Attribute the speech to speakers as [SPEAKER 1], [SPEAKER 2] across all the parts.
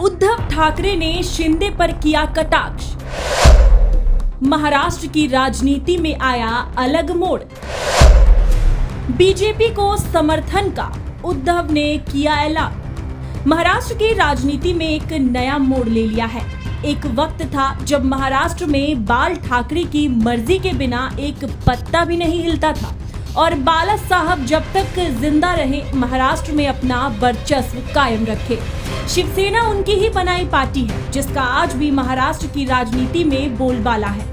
[SPEAKER 1] उद्धव ठाकरे ने शिंदे पर किया कटाक्ष। महाराष्ट्र की राजनीति में आया अलग मोड़। बीजेपी को समर्थन का उद्धव ने किया ऐलान। महाराष्ट्र की राजनीति में एक नया मोड़ ले लिया है। एक वक्त था जब महाराष्ट्र में बाल ठाकरे की मर्जी के बिना एक पत्ता भी नहीं हिलता था और बाला साहब जब तक जिंदा रहे महाराष्ट्र में अपना वर्चस्व कायम रखे। शिवसेना उनकी ही बनाई पार्टी है जिसका आज भी महाराष्ट्र की राजनीति में बोलबाला है।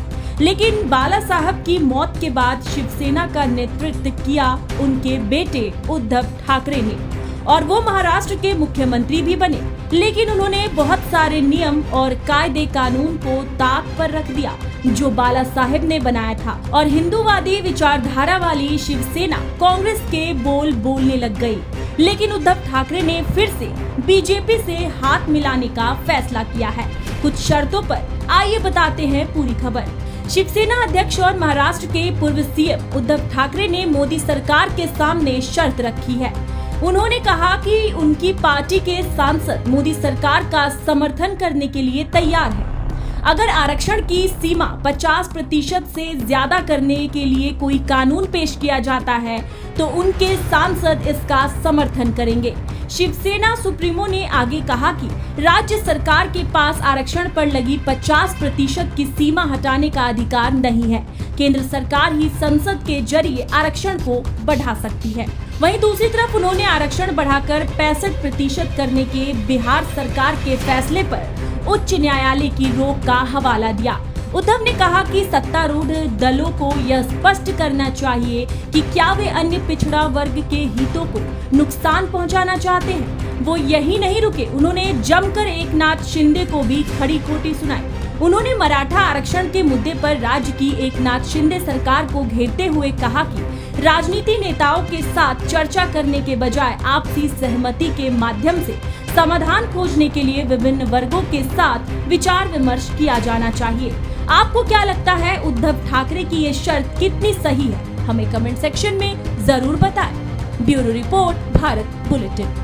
[SPEAKER 1] लेकिन बाला साहब की मौत के बाद शिवसेना का नेतृत्व किया उनके बेटे उद्धव ठाकरे ने और वो महाराष्ट्र के मुख्यमंत्री भी बने। लेकिन उन्होंने बहुत सारे नियम और कायदे कानून को ताक पर रख दिया जो बाला साहेब ने बनाया था और हिंदूवादी विचारधारा वाली शिवसेना कांग्रेस के बोल बोलने लग गई। लेकिन उद्धव ठाकरे ने फिर से बीजेपी से हाथ मिलाने का फैसला किया है कुछ शर्तों पर। आइए बताते हैं पूरी खबर। शिवसेना अध्यक्ष और महाराष्ट्र के पूर्व सीएम उद्धव ठाकरे ने मोदी सरकार के सामने शर्त रखी है। उन्होंने कहा कि उनकी पार्टी के सांसद मोदी सरकार का समर्थन करने के लिए तैयार है। अगर आरक्षण की सीमा 50% से ज्यादा करने के लिए कोई कानून पेश किया जाता है तो उनके सांसद इसका समर्थन करेंगे। शिवसेना सुप्रीमो ने आगे कहा कि राज्य सरकार के पास आरक्षण पर लगी 50% की सीमा हटाने का अधिकार नहीं है। केंद्र सरकार ही संसद के जरिए आरक्षण को बढ़ा सकती है। वहीं दूसरी तरफ उन्होंने आरक्षण बढ़ाकर 65% करने के बिहार सरकार के फैसले पर उच्च न्यायालय की रोक का हवाला दिया। उद्धव ने कहा कि सत्तारूढ़ दलों को यह स्पष्ट करना चाहिए कि क्या वे अन्य पिछड़ा वर्ग के हितों को नुकसान पहुंचाना चाहते हैं। वो यही नहीं रुके, उन्होंने जमकर एकनाथ शिंदे को भी खड़ी खोटी सुनाई। उन्होंने मराठा आरक्षण के मुद्दे पर राज्य की एकनाथ शिंदे सरकार को घेरते हुए कहा कि राजनीति नेताओं के साथ चर्चा करने के बजाय आपसी सहमति के माध्यम से समाधान खोजने के लिए विभिन्न वर्गों के साथ विचार विमर्श किया जाना चाहिए। आपको क्या लगता है उद्धव ठाकरे की ये शर्त कितनी सही है? हमें कमेंट सेक्शन में जरूर बताएं। Bureau report, Bharat bulletin.